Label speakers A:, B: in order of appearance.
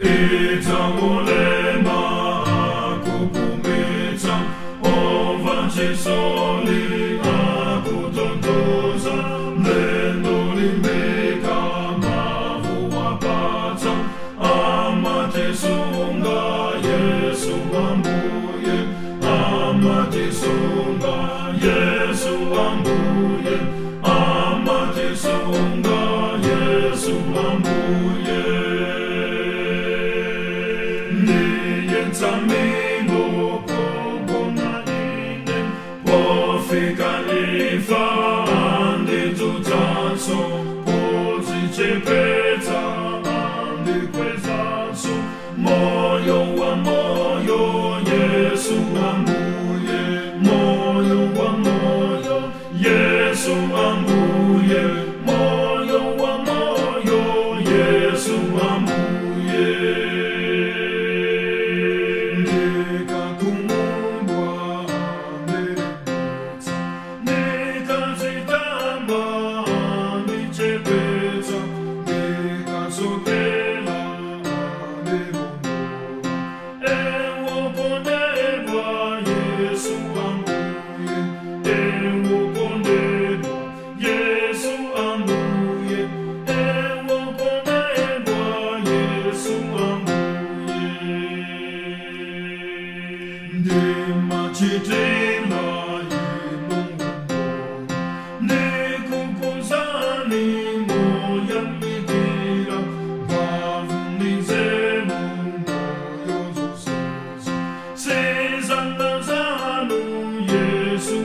A: Itawolema akupumita ovachisoli akutondoza nendolimeka mavuwapata amatisunga Yesu ambuye amatisunga Yesu ambuye amatisunga Yesu ambuye Niyenzamingo kobona ine pofika ifa anditutanso pozichepeta andikwezanso moyo wa moyo Yesu ambuye moyo wa moyo Yesu ambuye moyo wa moyo Yesu ambuye Chitela inungo nekukuzani moya midira bavunizemu moyo zoseza sezandazanu Yesu